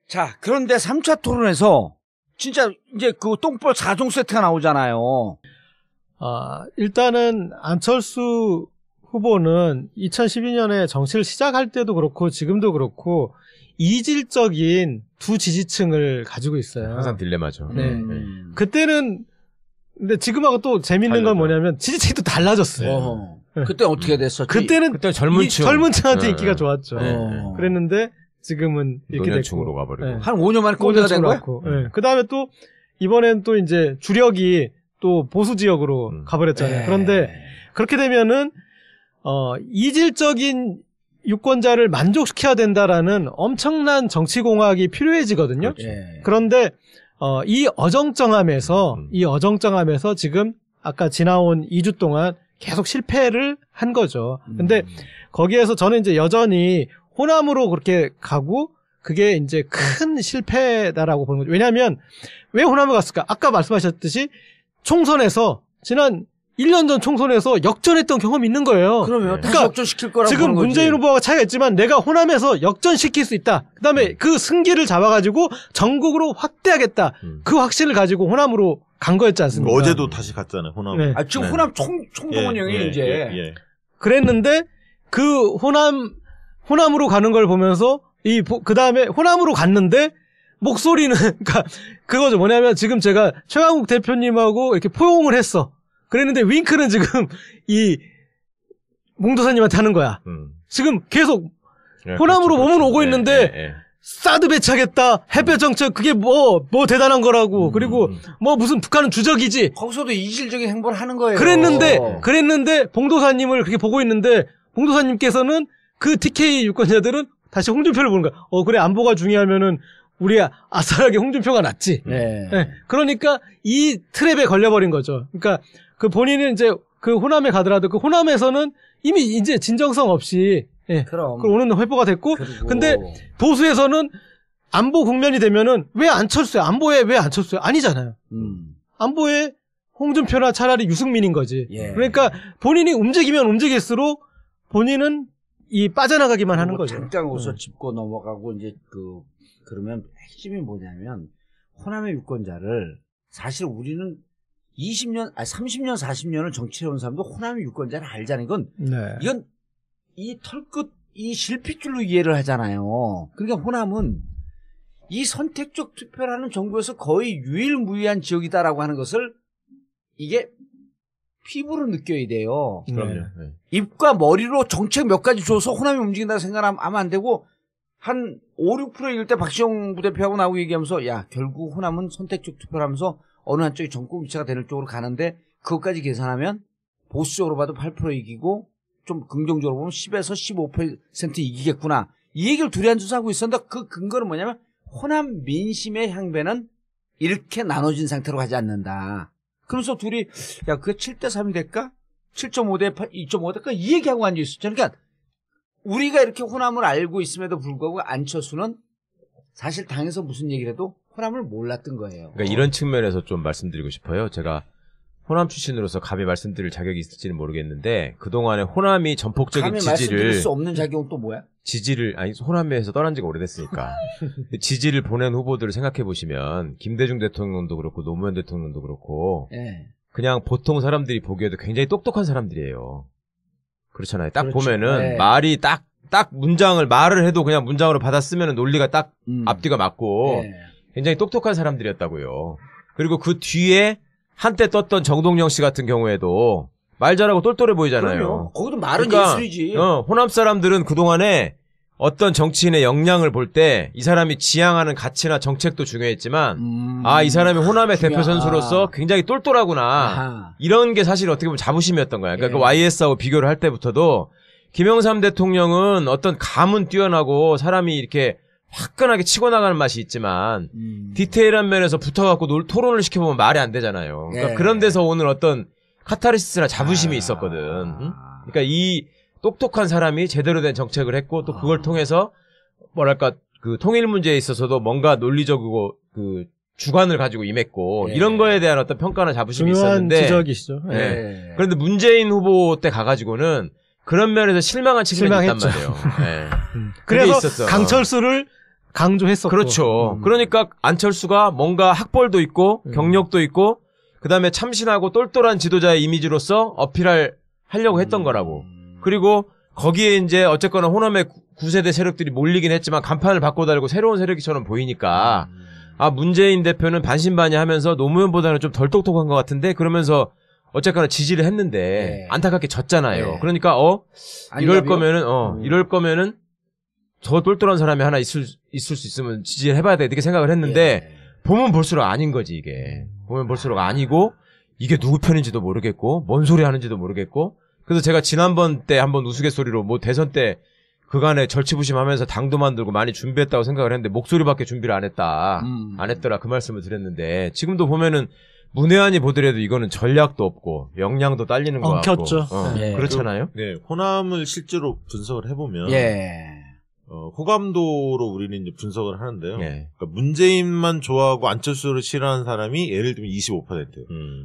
자, 그런데 3차 토론에서 진짜 이제 그 똥볼 4종 세트가 나오잖아요. 일단은 안철수 후보는 2012년에 정치를 시작할 때도 그렇고 지금도 그렇고 이질적인 두 지지층을 가지고 있어요. 항상 딜레마죠. 네. 그때는 근데 지금하고 또 재밌는 건 뭐냐면 지지층이 또 달라졌어요. 그때 어떻게 됐었지? 그때는 젊은 층한테 인기가 좋았죠. 그랬는데 지금은 이렇게 노년층으로 됐고. 가버리고. 네. 한 5년 만에 꼴대가 된 거야? 네. 그 다음에 또 이번엔 또 이제 주력이 또 보수 지역으로 가버렸잖아요. 그런데 그렇게 되면은 이질적인 유권자를 만족시켜야 된다라는 엄청난 정치공학이 필요해지거든요. 그런데 이 어정쩡함에서 지금 아까 지나온 2주 동안 계속 실패를 한 거죠. 근데 거기에서 저는 이제 여전히 호남으로 그렇게 가고 그게 이제 큰 실패다라고 보는 거죠. 왜냐하면 왜 호남에 갔을까? 아까 말씀하셨듯이 총선에서 지난 1년 전 총선에서 역전했던 경험이 있는 거예요. 그러면 다시 역전시킬 거라고 지금 보는 거지. 문재인 후보가 차이가 있지만 내가 호남에서 역전시킬 수 있다. 그다음에 그 승기를 잡아가지고 전국으로 확대하겠다. 그 확신을 가지고 호남으로 간 거였지 않습니까? 어제도 다시 갔잖아요, 호남. 네. 지금 호남 총동원령이 이제. 그랬는데 그 호남으로 가는 걸 보면서 그 다음에 호남으로 갔는데 목소리는 그러니까 그거죠. 뭐냐면 지금 제가 최강욱 대표님하고 이렇게 포용을 했어. 그랬는데 윙크는 지금 이 몽도사님한테 하는 거야. 지금 계속 호남으로 몸은 오고 있는데 사드 배치하겠다. 햇볕 정책 그게 뭐 대단한 거라고. 그리고 뭐 무슨 북한은 주적이지. 거기서도 이질적인 행보를 하는 거예요. 그랬는데 봉도사님을 그렇게 보고 있는데 봉도사님께서는 그 TK 유권자들은 다시 홍준표를 보는 거야. 그래 안보가 중요하면은 우리 아싸하게 홍준표가 낫지. 네. 그러니까 이 트랩에 걸려버린 거죠. 그러니까 그 본인은 이제 그 호남에 가더라도 그 호남에서는 이미 이제 진정성 없이 그걸 오는 회포가 됐고, 근데 보수에서는 안보 국면이 되면은 왜 안철수야? 안보에 왜 안철수야? 아니잖아요. 안보에 홍준표나 차라리 유승민인 거지. 그러니까 본인이 움직이면 움직일수록 본인은 이 빠져나가기만 하는 거죠. 잠깐 웃어 짚고 넘어가고 이제 그러면 핵심이 뭐냐면 호남의 유권자를 사실 우리는 30년, 40년을 정치해온 사람도 호남의 유권자를 알잖아요. 이건 이 털끝, 이 실핏줄로 이해를 하잖아요. 그러니까 호남은 이 선택적 투표라는 정부에서 거의 유일무이한 지역이다라고 하는 것을 이게 피부로 느껴야 돼요. 그럼요. 입과 머리로 정책 몇 가지 줘서 호남이 움직인다고 생각하면 안 되고 한 5, 6% 이길 때 박시영 부대표하고 나오고 얘기하면서 야 결국 호남은 선택적 투표를 하면서 어느 한쪽이 정권 교체가 되는 쪽으로 가는데 그것까지 계산하면 보수적으로 봐도 8% 이기고 좀 긍정적으로 보면 10에서 15% 이기겠구나. 이 얘기를 둘이 앉아서 하고 있었는데 그 근거는 뭐냐면 호남 민심의 향배는 이렇게 나눠진 상태로 가지 않는다. 그러면서 둘이 야 그게 7대3이 될까? 7.5대 8, 2.5 될까? 이 얘기하고 앉아있었죠. 그러니까 우리가 이렇게 호남을 알고 있음에도 불구하고 안철수는 사실 당에서 무슨 얘기를 해도 호남을 몰랐던 거예요. 그러니까 이런 측면에서 좀 말씀드리고 싶어요. 제가 호남 출신으로서 감히 말씀드릴 자격이 있을지는 모르겠는데 그동안에 호남이 전폭적인 감히 지지를 말씀드릴 수 없는 자격은 또 뭐야? 호남에서 떠난 지가 오래됐으니까 지지를 보낸 후보들을 생각해 보시면 김대중 대통령도 그렇고 노무현 대통령도 그렇고 그냥 보통 사람들이 보기에도 굉장히 똑똑한 사람들이에요. 그렇잖아요. 딱 보면은 말이 딱 말을 해도 그냥 문장으로 받아쓰면은 논리가 딱 앞뒤가 맞고 굉장히 똑똑한 사람들이었다고요. 그리고 그 뒤에 한때 떴던 정동영 씨 같은 경우에도 말 잘하고 똘똘해 보이잖아요. 그럼요. 거기도 말은 그러니까, 예술이지. 호남 사람들은 그동안에 어떤 정치인의 역량을 볼 때 이 사람이 지향하는 가치나 정책도 중요했지만 이 사람이 호남의 대표 선수로서 굉장히 똘똘하구나. 이런 게 사실 어떻게 보면 자부심이었던 거야. 그러니까 그 YS하고 비교를 할 때부터도 김영삼 대통령은 어떤 감은 뛰어나고 사람이 이렇게 화끈하게 치고 나가는 맛이 있지만 디테일한 면에서 붙어갖고 토론을 시켜보면 말이 안 되잖아요. 그러니까 그런 데서 오는 어떤 카타르시스나 자부심이 있었거든. 그러니까 이 똑똑한 사람이 제대로 된 정책을 했고 또 그걸 통해서 뭐랄까 그 통일 문제에 있어서도 뭔가 논리적이고 그 주관을 가지고 임했고 이런 거에 대한 어떤 평가나 자부심이 있었는데 지적이시죠. 그런데 문재인 후보 때 가가지고는 그런 면에서 실망한 측면이 있단 말이에요. 그래서 있었어. 강조했었고. 그렇죠. 그러니까 안철수가 뭔가 학벌도 있고 경력도 있고 그다음에 참신하고 똘똘한 지도자의 이미지로서 하려고 했던 거라고. 그리고 거기에 이제 어쨌거나 호남의 9세대 세력들이 몰리긴 했지만 간판을 바꿔달고 새로운 세력이처럼 보이니까 문재인 대표는 반신반의하면서 노무현보다는 좀 덜 똑똑한 것 같은데 그러면서 어쨌거나 지지를 했는데 안타깝게 졌잖아요. 그러니까 이럴 거면은 더 똘똘한 사람이 하나 있을 수 있으면 지지를 해봐야 돼 이렇게 생각을 했는데 보면 볼수록 아닌 거지 이게. 보면 볼수록 아니고 이게 누구 편인지도 모르겠고 뭔 소리 하는지도 모르겠고 그래서 제가 지난번 때 한번 우스갯소리로 뭐 대선 때 그간에 절치부심하면서 당도 만들고 많이 준비했다고 생각을 했는데 목소리밖에 준비를 안 했더라 그 말씀을 드렸는데 지금도 보면은 문외한이 보더라도 이거는 전략도 없고 역량도 딸리는 것 같고 엉켰죠. 그렇잖아요. 네, 호남을 실제로 분석을 해보면 호감도로 우리는 이제 분석을 하는데요. 그러니까 문재인만 좋아하고 안철수를 싫어하는 사람이 예를 들면 25%.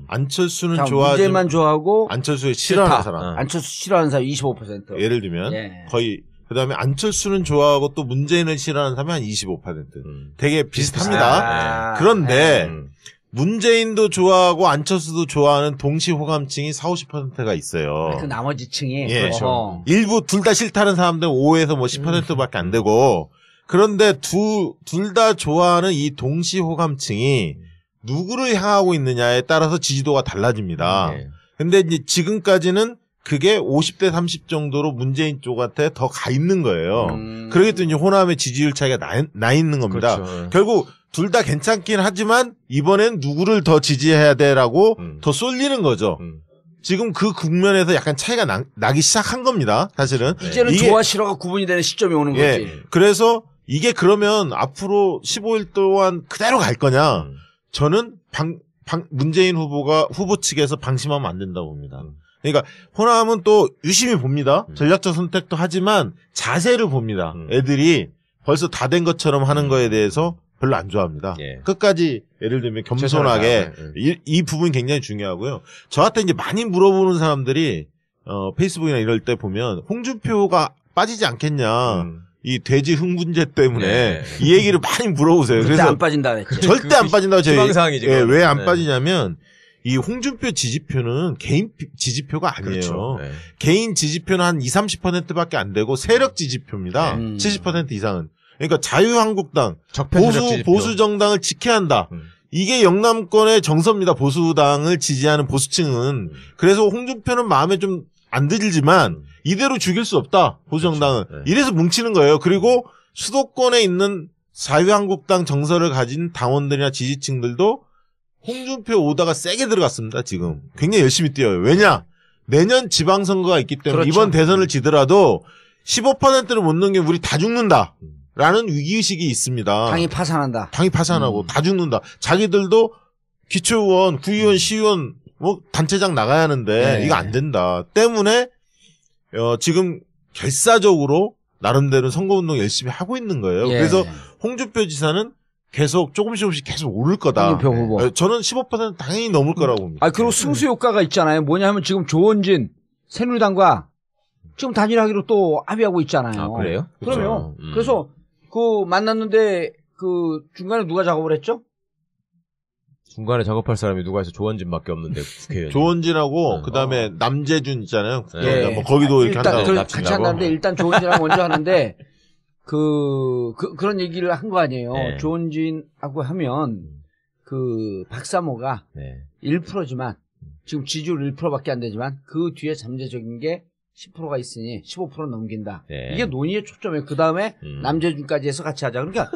안철수는 좋아하지 문재인만 좋아하고 안철수를 싫어하는 사람. 안철수 싫어하는 사람 25%. 예를 들면 거의 그다음에 안철수는 좋아하고 또 문재인을 싫어하는 사람이 한 25%. 되게 비슷합니다. 그런데 문재인도 좋아하고 안철수도 좋아하는 동시 호감층이 40~50%가 있어요. 그 나머지 층이. 그렇죠. 일부 둘 다 싫다는 사람들은 5에서 뭐 10%밖에 안 되고 그런데 둘 다 좋아하는 이 동시 호감층이 누구를 향하고 있느냐에 따라서 지지도가 달라집니다. 근데 이제 지금까지는 그게 50대 30 정도로 문재인 쪽한테 더 가 있는 거예요. 그러기 때문에 호남의 지지율 차이가 나 있는 겁니다. 그렇죠. 결국 둘 다 괜찮긴 하지만 이번엔 누구를 더 지지해야 돼라고 더 쏠리는 거죠. 지금 그 국면에서 약간 차이가 나기 시작한 겁니다. 사실은. 이제는 좋아 싫어가 구분이 되는 시점이 오는 거지. 그래서 이게 그러면 앞으로 15일 동안 그대로 갈 거냐. 저는 문재인 후보 측에서 방심하면 안 된다고 봅니다. 그러니까 호남은 또 유심히 봅니다. 전략적 선택도 하지만 자세를 봅니다. 애들이 벌써 다 된 것처럼 하는 거에 대해서 별로 안 좋아합니다. 끝까지 예를 들면 겸손하게 이 부분이 굉장히 중요하고요. 저한테 이제 많이 물어보는 사람들이 페이스북이나 이럴 때 보면 홍준표가 빠지지 않겠냐. 이 돼지 흥분제 때문에 이 얘기를 많이 물어보세요. 그래서 안 빠진다 그랬지. 절대 안 빠진다고 저희 왜 안 네. 빠지냐면 이 홍준표 지지표는 개인 지지표가 아니에요. 그렇죠. 개인 지지표는 한 20~30%밖에 안 되고 세력 지지표입니다. 70% 이상은. 그러니까 자유한국당 보수 정당을 지켜야 한다. 이게 영남권의 정서입니다. 보수당을 지지하는 보수층은. 그래서 홍준표는 마음에 좀 안 들지만 이대로 죽일 수 없다. 보수 정당은. 그렇죠. 이래서 뭉치는 거예요. 그리고 수도권에 있는 자유한국당 정서를 가진 당원들이나 지지층들도 홍준표 오다가 세게 들어갔습니다. 지금 굉장히 열심히 뛰어요. 왜냐? 내년 지방선거가 있기 때문에 이번 대선을 지더라도 15%를 못 넘기면 우리 다 죽는다. 라는 위기의식이 있습니다. 당이 파산한다. 당이 파산하고 다 죽는다. 자기들도 기초의원, 구의원, 시의원, 단체장 나가야 하는데 이거 안 된다. 때문에 지금 결사적으로 나름대로 선거운동 열심히 하고 있는 거예요. 그래서 홍준표 지사는 계속 조금씩 계속 오를 거다. 홍준표 후보. 저는 15% 당연히 넘을 거라고 봅니다. 그리고 승수 효과가 있잖아요. 뭐냐면 지금 조원진 새누리당과 지금 단일하기로 또 합의하고 있잖아요. 그래요? 그럼요. 그래서 만났는데 중간에 누가 작업을 했죠? 중간에 작업할 사람이 누가 해서 조원진밖에 없는데 국회의원. 조원진하고 그다음에 남재준 있잖아요. 뭐 거기도 이렇게 한다고 같이 한다는데 일단 조원진하고 먼저 하는데 그런 얘기를 한 거 아니에요. 조원진하고 하면 박사모가 1%지만 지금 지지율 1%밖에 안 되지만 그 뒤에 잠재적인 게 10%가 있으니 15% 넘긴다. 이게 논의의 초점이에요. 그 다음에 남재준까지 해서 같이 하자. 그러니까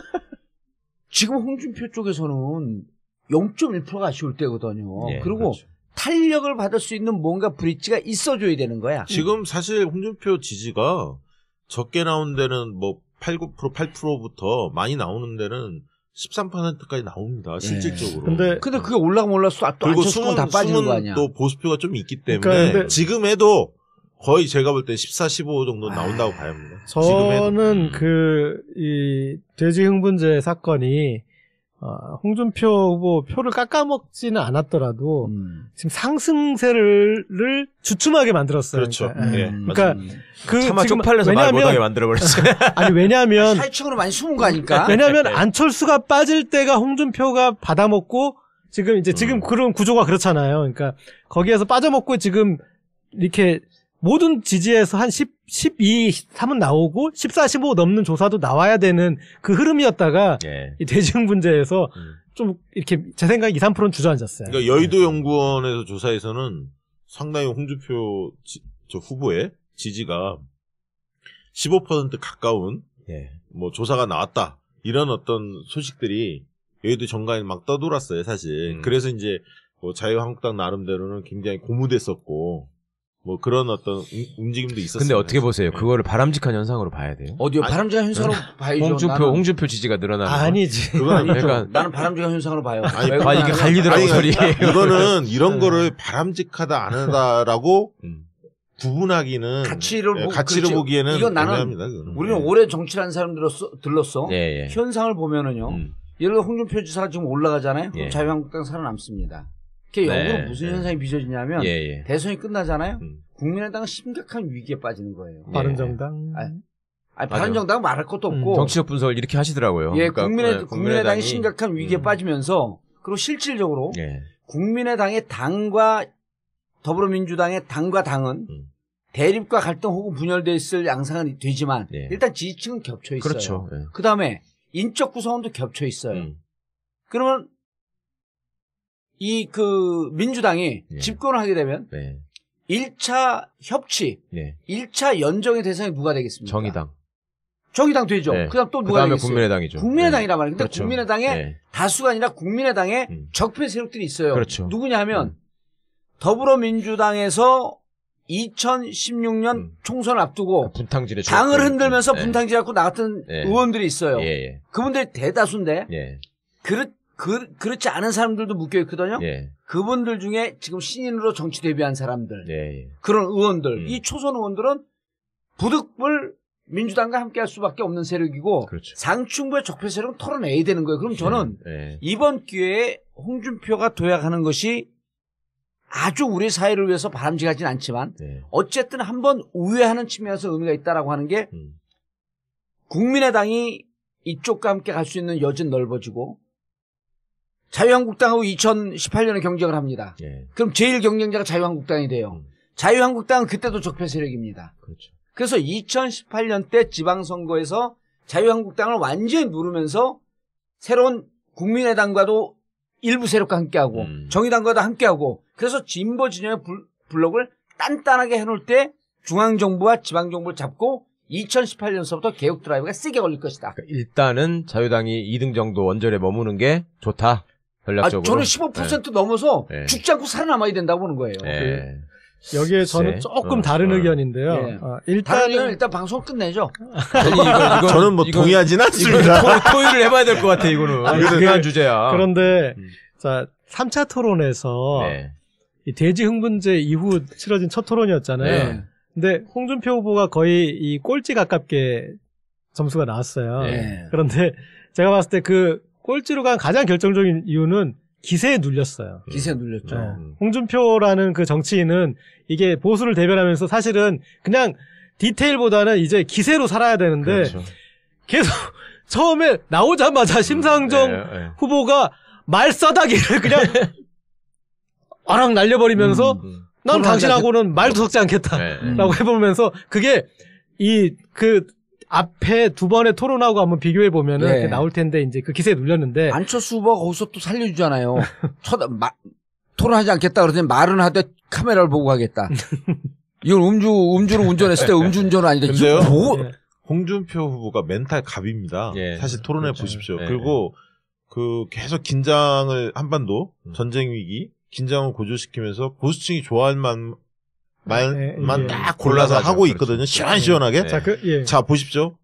지금 홍준표 쪽에서는 0.1%가 아쉬울 때거든요. 그리고 그렇죠. 탄력을 받을 수 있는 뭔가 브릿지가 있어줘야 되는 거야. 지금 사실 홍준표 지지가 적게 나온 데는 뭐 8%부터 많이 나오는 데는 13%까지 나옵니다. 실질적으로. 근데 그게 올라가면 올라서 또 안철수는 다 빠지는 거 아니야. 또 보수표가 좀 있기 때문에 그러니까 지금 해도 거의 제가 볼 때 14, 15 정도 나온다고 봐야 합니다. 저는 이 돼지 흥분제 사건이 홍준표 후보 표를 깎아먹지는 않았더라도 지금 상승세를 주춤하게 만들었어요. 그렇죠. 그러니까, 예, 그러니까 그 차마 지금 쪽팔려서 말 못하게 만들어버렸어요. 아니 왜냐하면 사회층으로 많이 숨은 거 아닐까? 왜냐하면 안철수가 빠질 때가 홍준표가 받아먹고 지금 그런 구조가 그렇잖아요. 그러니까 거기에서 빠져먹고 지금 이렇게 모든 지지에서 한 12, 3은 나오고 14, 15 넘는 조사도 나와야 되는 그 흐름이었다가 예. 이 대중 문제에서 좀 이렇게 제 생각에 2, 3%는 주저앉았어요. 그러니까 여의도 연구원에서 조사에서는 상당히 홍준표 저 후보의 지지가 15% 가까운 예. 뭐 조사가 나왔다. 이런 어떤 소식들이 여의도 정가에 막 떠돌았어요, 사실. 그래서 이제 뭐 자유한국당 나름대로는 굉장히 고무됐었고 뭐 그런 어떤 움직임도 있었어요. 근데 어떻게 사실. 보세요? 그거를 바람직한 현상으로 봐야 돼요. 어디요? 바람직한 현상으로 봐야죠. 홍준표 지지가 늘어나는 거. 아니지. 그건 아니죠. 그러니까 나는 바람직한 현상으로 봐요. 아니, 왜 이게 그러냐면 갈리더라고 소리. 이거는 이런 거를 바람직하다 안 하다라고 구분하기는 가치를 보고 가치를 그렇지. 보기에는 이건 나는 애매합니다, 그거는. 우리는 오래 정치를 한 사람들로서 예, 예. 현상을 보면은요. 예를 들어 홍준표 지사가 지금 올라가잖아요. 그럼 예. 자유한국당 살아남습니다. 그게 네, 역으로 무슨 네. 현상이 빚어지냐면 예, 예. 대선이 끝나잖아요. 국민의당은 심각한 위기에 빠지는 거예요. 바른정당. 아니, 바른정당은 말할 것도 없고 정치적 분석을 이렇게 하시더라고요. 예, 그러니까 국민의당이 심각한 위기에 빠지면서 그리고 실질적으로 예. 국민의당의 당과 더불어민주당의 당과 당은 대립과 갈등 혹은 분열돼 있을 양상은 되지만 예. 일단 지지층은 겹쳐 있어요. 그렇죠. 예. 그다음에 인적 구성원도 겹쳐 있어요. 그러면 이 민주당이 예. 집권을 하게 되면 네. 1차 협치, 예. 1차 연정의 대상이 누가 되겠습니까? 정의당 되죠. 네. 그다음 또 누가 그다음에 되겠어요? 국민의당이죠. 국민의당이란 말이에요. 근데 그렇죠. 국민의당의 예. 다수가 아니라 국민의당의 적폐 세력들이 있어요. 그렇죠. 누구냐 하면 더불어민주당에서 2016년 총선을 앞두고 분탕질에 당을 흔들면서 예. 분탕질 갖고 나갔던 예. 의원들이 있어요. 예, 예. 그분들이 대다수인데 예. 그렇지 않은 사람들도 묶여 있거든요. 예. 그분들 중에 지금 신인으로 정치 데뷔한 사람들, 예. 예. 그런 의원들, 이 초선 의원들은 부득불 민주당과 함께할 수밖에 없는 세력이고 그렇죠. 상층부의 적폐 세력은 털어내야 되는 거예요. 그럼 저는 예. 이번 기회에 홍준표가 도약하는 것이 아주 우리 사회를 위해서 바람직하진 않지만 예. 어쨌든 한번 우회하는 측면에서 의미가 있다라고 하는 게 국민의당이 이쪽과 함께 갈 수 있는 여지는 넓어지고 자유한국당하고 2018년에 경쟁을 합니다. 예. 그럼 제일 경쟁자가 자유한국당이 돼요. 자유한국당은 그때도 적폐 세력입니다. 그렇죠. 그래서 2018년 때 지방선거에서 자유한국당을 완전히 누르면서 새로운 국민의당과도 일부 세력과 함께하고 정의당과도 함께하고 그래서 진보 진영의 블록을 단단하게 해놓을 때 중앙정부와 지방정부를 잡고 2018년서부터 개혁 드라이브가 세게 걸릴 것이다. 그러니까 일단은 자유당이 2등 정도 원절에 머무는 게 좋다. 전략적으로. 저는 15% 넘어서 네. 죽지 않고 살아남아야 된다고 보는 거예요. 예. 여기에 저는 글쎄. 조금 다른 의견인데요. 예. 일단은 일단 방송 끝내죠. 아니, 이건 저는 뭐 동의하진 않습니다. 토의를 해봐야 될 것 같아, 이거는. 중요한 주제야. 그런데 자 3차 토론에서 네. 이 대지 흥분제 이후 치러진 첫 토론이었잖아요. 네. 근데 홍준표 후보가 거의 이 꼴찌 가깝게 점수가 나왔어요. 네. 그런데 제가 봤을 때 그 꼴찌로 간 가장 결정적인 이유는 기세에 눌렸어요. 기세 눌렸죠. 네. 홍준표라는 그 정치인은 이게 보수를 대변하면서 사실은 그냥 디테일보다는 이제 기세로 살아야 되는데 그렇죠. 계속 처음에 나오자마자 심상정 네. 후보가 말싸다기를 그냥 어랑 날려버리면서 난 당신하고는 말도 섞지 않겠다라고 해보면서 그게 그 앞에 두 번의 토론하고 한번 비교해 보면은 네. 나올 텐데 이제 그 기세에 눌렸는데 안철수 후보가 거기서 또 살려주잖아요. 토론하지 않겠다 그러더니 말은 하되 카메라를 보고 하겠다. 이건 음주로 운전했을 때 음주운전은 아니다. 근데요? 이거 뭐 홍준표 후보가 멘탈 갑입니다. 예. 사실 토론해 그렇죠. 보십시오. 예. 그리고 그 계속 긴장을 한반도 전쟁 위기 긴장을 고조시키면서 보수층이 좋아할 만만 예. 딱 골라서 골라서 하고 그렇죠. 있거든요. 시원시원하게. 네. 자 보십시오.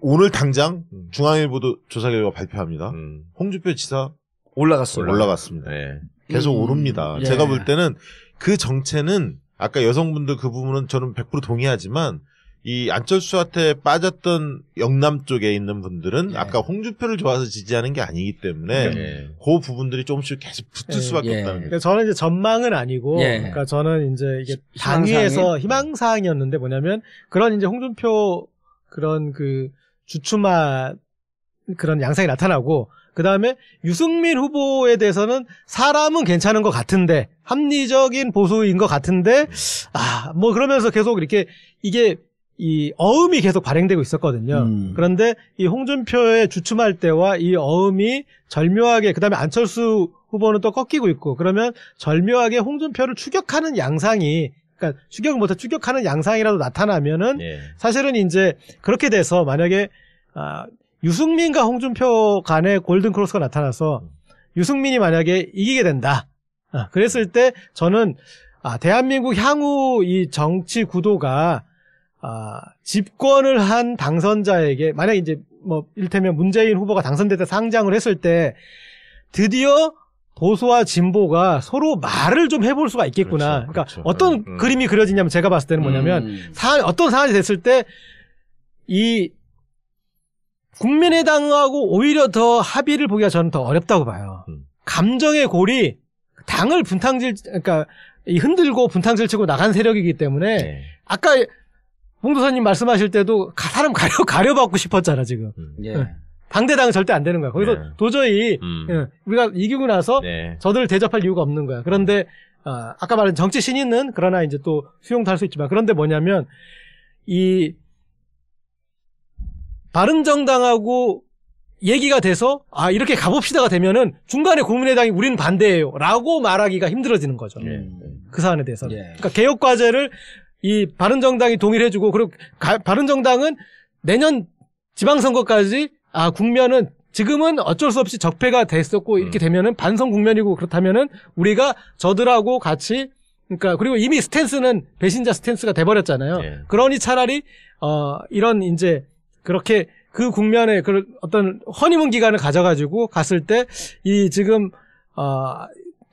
오늘 당장 중앙일보도 조사 결과 발표합니다. 홍준표 지사 올라갔습니다. 네. 계속 오릅니다. 예. 제가 볼 때는 그 정체는 아까 여성분들 그 부분은 저는 100% 동의하지만 이 안철수한테 빠졌던 영남 쪽에 있는 분들은 예. 아까 홍준표를 좋아서 지지하는 게 아니기 때문에 예. 그 부분들이 조금씩 계속 붙을 예. 수밖에 예. 없다는 거죠. 그러니까 저는 이제 전망은 아니고, 예. 그러니까 저는 이제 이게 희망사항이? 당위에서 희망사항이었는데 뭐냐면, 그런 이제 홍준표 그런 그 주춤한 그런 양상이 나타나고, 그 다음에 유승민 후보에 대해서는 사람은 괜찮은 것 같은데, 합리적인 보수인 것 같은데, 뭐 그러면서 계속 이렇게 이게 이 어음이 계속 발행되고 있었거든요. 그런데 이 홍준표의 주춤할 때와 이 어음이 절묘하게, 그 다음에 안철수 후보는 또 꺾이고 있고, 그러면 절묘하게 홍준표를 추격하는 양상이, 그러니까 추격을 못해 추격하는 양상이라도 나타나면은 예. 사실은 이제 그렇게 돼서 만약에 유승민과 홍준표 간의 골든 크로스가 나타나서 유승민이 만약에 이기게 된다. 그랬을 때 저는 대한민국 향후 이 정치 구도가 집권을 한 당선자에게 만약에 이제 뭐 이를테면 문재인 후보가 당선될 때 상장을 했을 때 드디어 보수와 진보가 서로 말을 좀 해볼 수가 있겠구나. 그렇죠, 그러니까 그렇죠. 어떤 그림이 그려지냐면 제가 봤을 때는 뭐냐면 어떤 상황이 됐을 때 이 국민의당하고 오히려 더 합의를 보기가 저는 더 어렵다고 봐요. 감정의 골이 당을 그러니까 이 흔들고 분탕질 치고 나간 세력이기 때문에 예. 아까 봉도사님 말씀하실 때도 사람 가려받고 싶었잖아 지금. 예. 당대당은 절대 안 되는 거야. 거기서 네. 도저히 우리가 이기고 나서 네. 저들을 대접할 이유가 없는 거야. 그런데 아까 말한 정치 신인은 그러나 이제 또 수용도 할 수 있지만 그런데 뭐냐면 이 바른정당하고 얘기가 돼서 이렇게 가봅시다가 되면은 중간에 국민의당이 우리는 반대예요라고 말하기가 힘들어지는 거죠. 그 사안에 대해서는. 예. 그러니까 개혁 과제를 이 바른정당이 동의를 해주고 그리고 바른정당은 내년 지방선거까지 국면은 지금은 어쩔 수 없이 적폐가 됐었고 이렇게 되면은 반성 국면이고 그렇다면은 우리가 저들하고 같이 그러니까 그리고 이미 스탠스는 배신자 스탠스가 돼버렸잖아요. 예. 그러니 차라리 이런 이제 그렇게 그 국면에 그 어떤 허니문 기간을 가져가지고 갔을 때 이 지금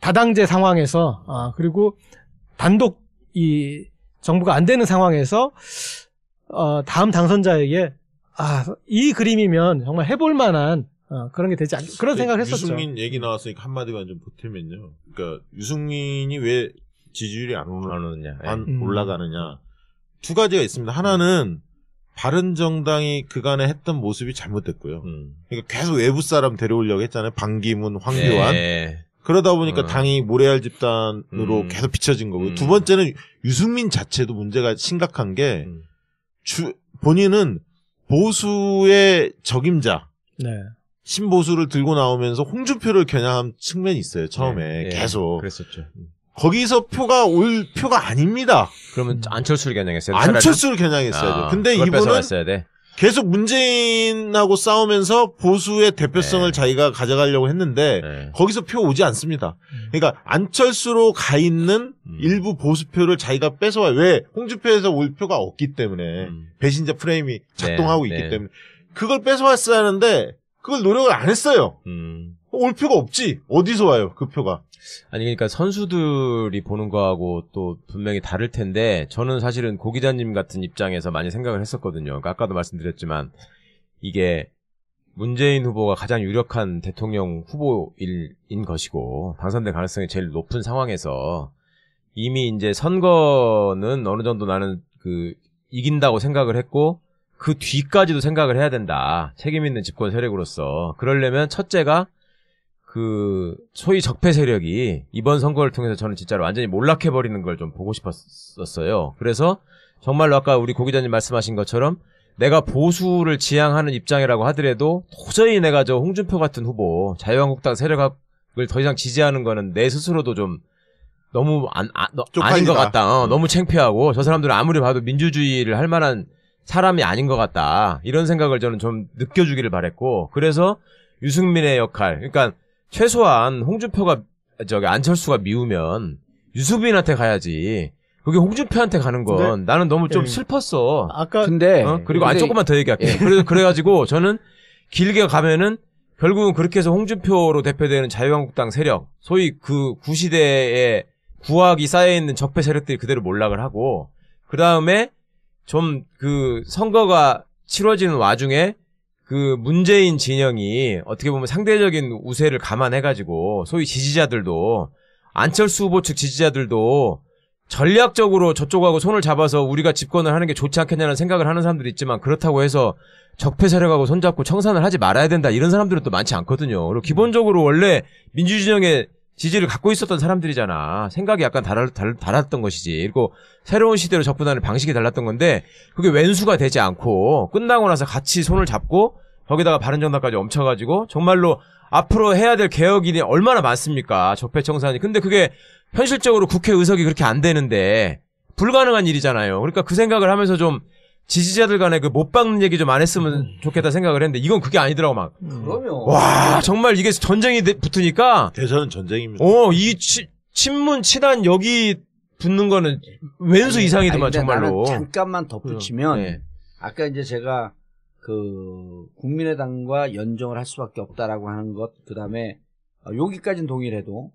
다당제 상황에서 그리고 단독 이 정부가 안 되는 상황에서 다음 당선자에게 이 그림이면 정말 해볼 만한 그런 게 되지 그런 생각을 했었죠. 유승민 얘기 나왔으니까 한마디만 좀 보태면요. 그러니까 유승민이 왜 지지율이 안 올라가느냐. 두 가지가 있습니다. 하나는 바른정당이 그간에 했던 모습이 잘못됐고요. 그러니까 계속 외부 사람 데려오려고 했잖아요. 방기문, 황교안. 네. 그러다 보니까 당이 모래알 집단으로 계속 비춰진 거고요. 두 번째는 유승민 자체도 문제가 심각한 게 본인은 보수의 적임자, 신보수를 들고 나오면서 홍준표를 겨냥한 측면이 있어요. 처음에 계속. 그랬었죠. 거기서 표가 올 표가 아닙니다. 그러면 안철수를 겨냥했어요. 안철수를 겨냥했어야죠. 근데 이분은 계속 문재인하고 싸우면서 보수의 대표성을 자기가 가져가려고 했는데 거기서 표 오지 않습니다. 그러니까 안철수로 가 있는 일부 보수표를 자기가 뺏어와요. 왜? 홍준표에서 올 표가 없기 때문에 배신자 프레임이 작동하고 있기 때문에 그걸 뺏어왔어야 하는데 그걸 노력을 안 했어요. 올 표가 없지. 어디서 와요 그 표가. 아니 그러니까 선수들이 보는 거하고 또 분명히 다를 텐데 저는 사실은 고 기자님 같은 입장에서 많이 생각을 했었거든요. 그러니까 아까도 말씀드렸지만 이게 문재인 후보가 가장 유력한 대통령 후보인 것이고 당선될 가능성이 제일 높은 상황에서 이미 이제 선거는 어느 정도 나는 이긴다고 생각을 했고 그 뒤까지도 생각을 해야 된다. 책임 있는 집권 세력으로서. 그러려면 첫째가 소위 적폐 세력이 이번 선거를 통해서 저는 진짜로 완전히 몰락해버리는 걸 좀 보고 싶었었어요. 그래서 정말로 아까 우리 고 기자님 말씀하신 것처럼 내가 보수를 지향하는 입장이라고 하더라도 도저히 내가 저 홍준표 같은 후보, 자유한국당 세력을 더 이상 지지하는 거는 내 스스로도 좀 너무 아닌 것 같다. 너무 창피하고 저 사람들은 아무리 봐도 민주주의를 할 만한 사람이 아닌 것 같다. 이런 생각을 저는 좀 느껴주기를 바랬고 그래서 유승민의 역할, 그러니까 최소한 홍준표가 안철수가 미우면 유승민한테 가야지. 그게 홍준표한테 가는 건 나는 너무 좀 슬펐어. 근데 그리고 조금만 더 얘기할게. 그래가지고 저는 길게 가면은 결국은 그렇게 해서 홍준표로 대표되는 자유한국당 세력, 소위 그 구시대에 구악이 쌓여있는 적폐 세력들이 그대로 몰락을 하고 그 다음에 좀 그 선거가 치러지는 와중에 그 문재인 진영이 어떻게 보면 상대적인 우세를 감안해가지고 소위 지지자들도 안철수 후보 측 지지자들도 전략적으로 저쪽하고 손을 잡아서 우리가 집권을 하는 게 좋지 않겠냐는 생각을 하는 사람들이 있지만 그렇다고 해서 적폐 세력하고 손잡고 청산을 하지 말아야 된다 이런 사람들은 또 많지 않거든요. 그리고 기본적으로 원래 민주진영의 지지를 갖고 있었던 사람들이잖아. 생각이 약간 달랐던 것이지. 그리고 새로운 시대로 접근하는 방식이 달랐던 건데 그게 왼수가 되지 않고 끝나고 나서 같이 손을 잡고 거기다가 바른정당까지 엄쳐가지고 정말로 앞으로 해야 될 개혁이 얼마나 많습니까? 적폐청산이. 근데 그게 현실적으로 국회 의석이 그렇게 안 되는데 불가능한 일이잖아요. 그러니까 그 생각을 하면서 좀 지지자들 간에 그 못 박는 얘기 좀 안 했으면 좋겠다 생각을 했는데 이건 그게 아니더라고 막. 그러면. 와 정말 이게 전쟁이 붙으니까. 대선은 전쟁입니다. 이 친문 친한 여기 붙는 거는 왼수 이상이더만 정말로. 나는 잠깐만 덧붙이면 네. 아까 이제 제가 그 국민의당과 연정을 할 수밖에 없다라고 하는 것 그다음에 여기까지는 동의를 해도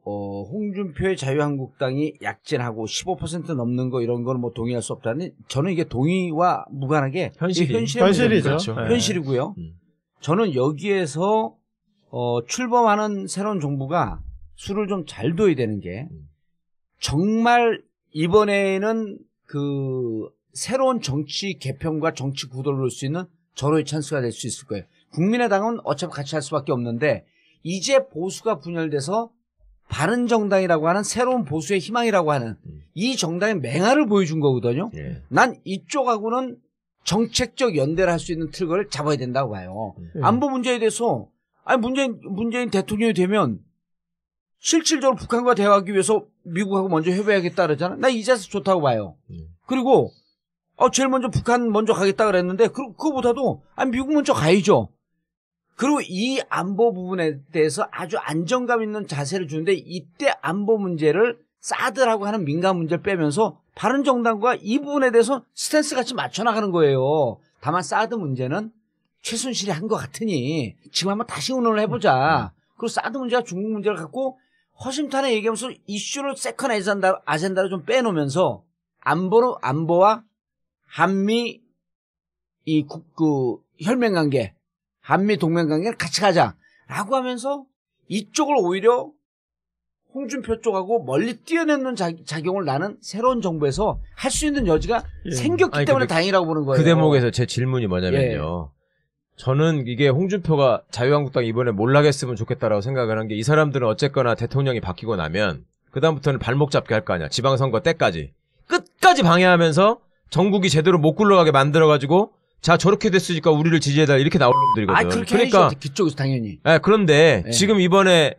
홍준표의 자유한국당이 약진하고 15% 넘는 거 이런 거는 뭐 동의할 수 없다니 저는 이게 동의와 무관하게 현실이죠. 그렇죠. 네. 현실이고요. 저는 여기에서 출범하는 새로운 정부가 수를 좀 잘 둬야 되는 게 정말 이번에는 그 새로운 정치 개편과 정치 구도를 놓을 수 있는 절호의 찬스가 될 수 있을 거예요. 국민의당은 어차피 같이 할 수밖에 없는데 이제 보수가 분열돼서 바른정당이라고 하는 새로운 보수의 희망이라고 하는 이 정당의 맹화를 보여준 거거든요. 예. 난 이쪽하고는 정책적 연대를 할 수 있는 틀을 잡아야 된다고 봐요. 안보 문제에 대해서 아니 문재인 대통령이 되면 실질적으로 북한과 대화하기 위해서 미국하고 먼저 협의하겠다 그러잖아. 나 이 자세 좋다고 봐요. 그리고 제일 먼저 북한 먼저 가겠다 그랬는데 그거보다도 아니 미국 먼저 가야죠. 그리고 이 안보 부분에 대해서 아주 안정감 있는 자세를 주는데 이때 안보 문제를 사드라고 하는 민감 문제를 빼면서 바른정당과 이 부분에 대해서 스탠스 같이 맞춰나가는 거예요. 다만 사드 문제는 최순실이 한 것 같으니 지금 한번 다시 의논을 해보자. 그리고 사드 문제가 중국 문제를 갖고 허심탄회 얘기하면서 이슈를 세컨 아젠다로 좀 빼놓으면서 안보와 한미 그 혈맹관계 한미 동맹관계를 같이 가자라고 하면서 이쪽을 오히려 홍준표 쪽하고 멀리 뛰어내는 작용을 나는 새로운 정부에서 할 수 있는 여지가 생겼기 때문에 다행이라고 보는 거예요. 그 대목에서 제 질문이 뭐냐면요. 저는 이게 홍준표가 자유한국당 이번에 몰락했으면 좋겠다라고 생각을 한 게 이 사람들은 어쨌거나 대통령이 바뀌고 나면 그다음부터는 발목 잡게 할 거 아니야. 지방선거 때까지. 끝까지 방해하면서 정국이 제대로 못 굴러가게 만들어가지고 자 저렇게 됐으니까 우리를 지지해달라 이렇게 나올 놈들이거든. 그렇게 그러니까 해야죠. 그쪽에서 당연히. 그런데 지금 이번에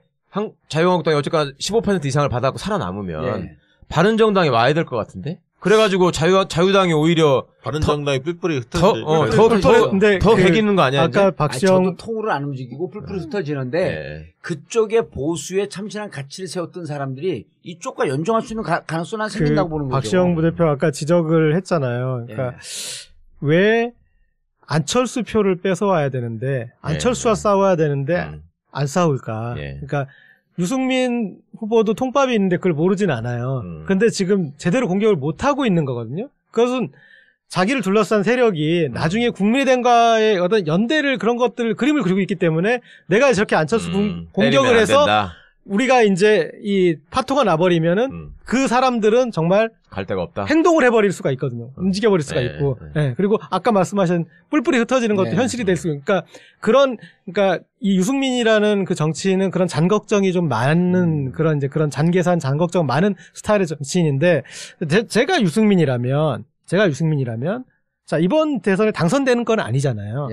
자유한국당이 어쨌거나 15% 이상을 받았고 살아남으면 바른정당이 와야 될 것 같은데. 그래가지고 자유당이 오히려 바른정당이 뿔뿔이 더 개기는 거 아니야? 아까 이제? 박시영 저도 통으로 안 움직이고 뿔뿔이 흩어지는데 그쪽에 보수의 참신한 가치를 세웠던 사람들이 이쪽과 연정할 수 있는 가능성이 난 생긴다고 보는 거죠. 박시영 부대표 아까 지적을 했잖아요. 그러니까 왜 안철수 표를 뺏어와야 되는데 안철수와 싸워야 되는데 안 싸울까? 그러니까 유승민 후보도 통밥이 있는데 그걸 모르진 않아요. 근데 지금 제대로 공격을 못하고 있는 거거든요. 그것은 자기를 둘러싼 세력이 나중에 국민의당과의 어떤 연대를 그런 것들 그림을 그리고 있기 때문에 내가 저렇게 안철수 공격을 해서 우리가 이제 이 파토가 나버리면은 그 사람들은 정말 갈 데가 없다. 행동을 해버릴 수가 있거든요. 움직여버릴 수가 있고. 그리고 아까 말씀하신 뿔뿔이 흩어지는 것도 현실이 될 수 있고. 그러니까 이 유승민이라는 그 정치인은 그런 잔걱정이 좀 많은 그런 잔계산, 잔걱정 많은 스타일의 정치인인데 제가 유승민이라면 자, 이번 대선에 당선되는 건 아니잖아요.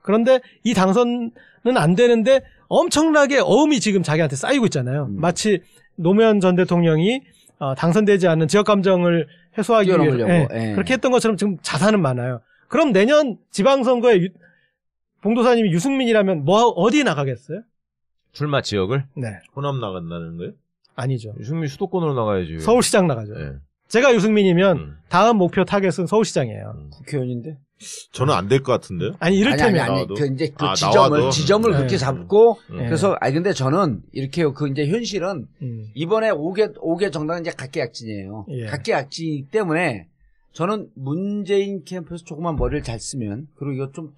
그런데 이 당선은 안 되는데 엄청나게 어음이 지금 자기한테 쌓이고 있잖아요. 마치 노무현 전 대통령이 당선되지 않는 지역 감정을 해소하기 위해 그렇게 했던 것처럼 지금 자산은 많아요. 그럼 내년 지방선거에 봉도사님이 유승민이라면 어디 나가겠어요? 출마 지역을? 호남 나간다는 거예요? 아니죠. 유승민 수도권으로 나가야지. 서울시장 나가죠. 제가 유승민이면 다음 목표 타겟은 서울시장이에요. 국회의원인데? 저는 안 될 것 같은데요. 아니 이를테면 나와도. 그 이제 그 나와도. 지점을 네. 그렇게 잡고 네. 그래서 근데 저는 이렇게요. 그 이제 현실은 이번에 5개 정당은 이제 각계약진이에요. 예. 각계약진이기 때문에 저는 문재인 캠프에서 조금만 머리를 잘 쓰면 그리고 이거 좀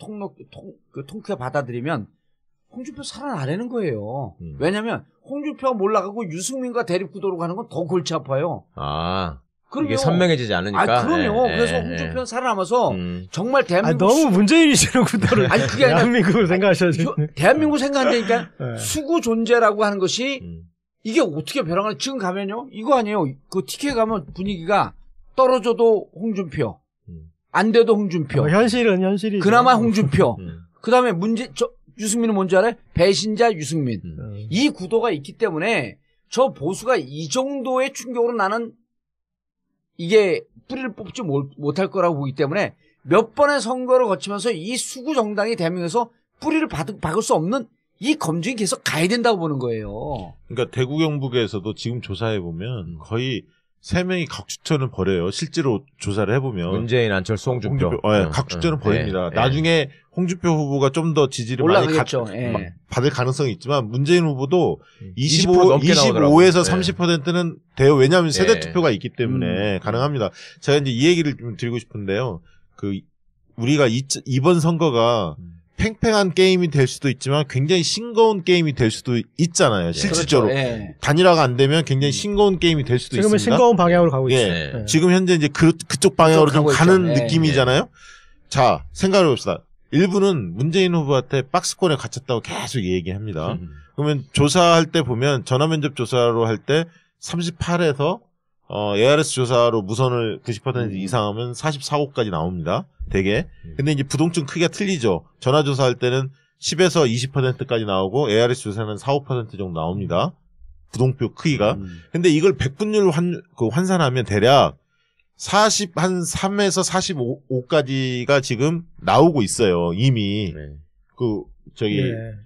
통쾌 받아들이면 홍준표 살아나라는 거예요. 왜냐하면 홍준표가 몰라가고 유승민과 대립구도로 가는 건 더 골치 아파요. 그럼요. 이게 선명해지지 않으니까. 그럼요. 그래서 홍준표는 살아남아서 정말 대한민국 너무 문재인이시는 구도를 아니 그게 아니라 대한민국을 생각하셔야죠. 대한민국 생각한다니까 네. 수구 존재라고 하는 것이 이게 어떻게 변화가 지금 가면요 이거 아니에요. 그 TK 가면 분위기가 떨어져도 홍준표 안 돼도 홍준표 현실은 현실이죠. 그나마 홍준표 그다음에 유승민은 뭔지 알아요? 배신자 유승민 이 구도가 있기 때문에 저 보수가 이 정도의 충격으로 나는 이게 뿌리를 뽑지 못할 거라고 보기 때문에 몇 번의 선거를 거치면서 이 수구 정당이 대한민국에서 뿌리를 박을 수 없는 이 검증이 계속 가야 된다고 보는 거예요. 그러니까 대구 경북에서도 지금 조사해 보면 거의 3명이 각추천을 벌여요. 실제로 조사를 해보면 문재인, 안철수, 홍준표. 각추천을 벌입니다. 나중에 홍준표 후보가 좀 더 지지를 올라가겠죠. 많이 받을 가능성이 있지만 문재인 후보도 20% 넘게 나오더라고요. 25에서 30%는 돼요. 왜냐하면 세대 투표가 있기 때문에 가능합니다. 제가 이제 이 얘기를 좀 드리고 싶은데요. 우리가 이번 선거가 팽팽한 게임이 될 수도 있지만 굉장히 싱거운 게임이 될 수도 있잖아요. 실질적으로. 그렇죠. 단일화가 안 되면 굉장히 싱거운 게임이 될 수도 지금은 있습니다. 싱거운 방향으로 가고 있어요. 네. 지금 현재 이제 그쪽 방향으로 좀 가는 있죠. 느낌이잖아요. 자, 생각해 봅시다. 일부는 문재인 후보한테 박스권에 갇혔다고 계속 얘기합니다. 그러면 조사할 때 보면 전화면접 조사로 할 때 38에서 ARS 조사로 무선을 90% 이상하면 44호까지 나옵니다. 되게. 근데 이제 부동층 크기가 틀리죠. 전화조사 할 때는 10에서 20%까지 나오고 ARS 조사는 4, 5% 정도 나옵니다. 부동표 크기가. 근데 이걸 100분율로 환산하면 대략 3에서 45까지가 지금 나오고 있어요. 이미.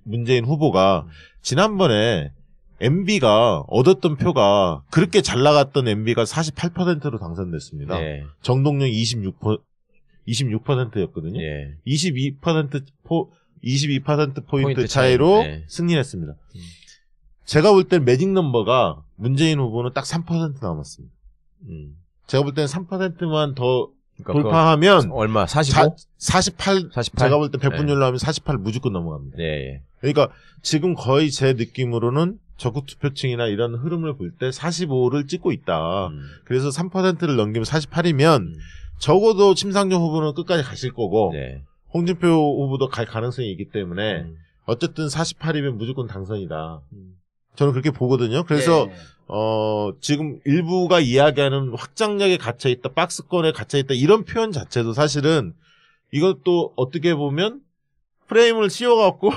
문재인 후보가 지난번에 MB가 얻었던 표가 그렇게 잘 나갔던 MB가 48%로 당선됐습니다. 정동영 26%였거든요. 22%포인트 차이로 승리했습니다. 제가 볼 땐 매직 넘버가 문재인 후보는 딱 3% 남았습니다. 제가 볼 땐 3%만 더 돌파하면 얼마? 45? 48? 제가 볼 때 100분율로 하면 48 무조건 넘어갑니다. 그러니까 지금 거의 제 느낌으로는 적극 투표층이나 이런 흐름을 볼 때 45를 찍고 있다. 그래서 3%를 넘기면 48이면 적어도 심상정 후보는 끝까지 가실 거고 홍준표 후보도 갈 가능성이 있기 때문에 어쨌든 48이면 무조건 당선이다. 저는 그렇게 보거든요. 그래서 지금 일부가 이야기하는 확장력에 갇혀있다, 박스권에 갇혀있다 이런 표현 자체도 사실은 이것도 어떻게 보면 프레임을 씌워갖고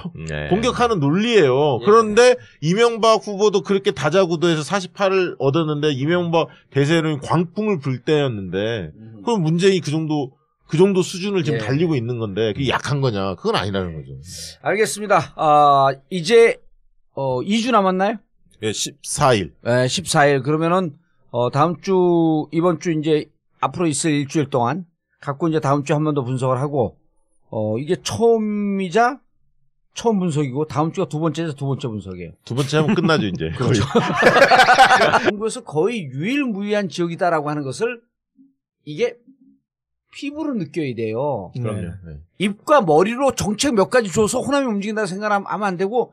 공격하는 논리예요. 그런데 이명박 후보도 그렇게 다자구도에서 48을 얻었는데 이명박 대세는 광풍을 불 때였는데 그럼 문재인이 그 정도 수준을 지금 달리고 있는 건데 그게 약한 거냐? 그건 아니라는 거죠. 알겠습니다. 이제 2주 남았나요? 예, 14일. 네, 14일. 그러면은 이번 주 이제 앞으로 있을 일주일 동안 갖고 이제 다음 주에 한 번 더 분석을 하고 이게 처음 분석이고 다음 주가 두 번째 분석이에요. 두 번째 하면 끝나죠, 이제. 그렇죠. 한국에서 거의 유일무이한 지역이다라고 하는 것을 이게 피부로 느껴야 돼요. 그럼요. 입과 머리로 정책 몇 가지 줘서 호남이 움직인다고 생각하면 안 되고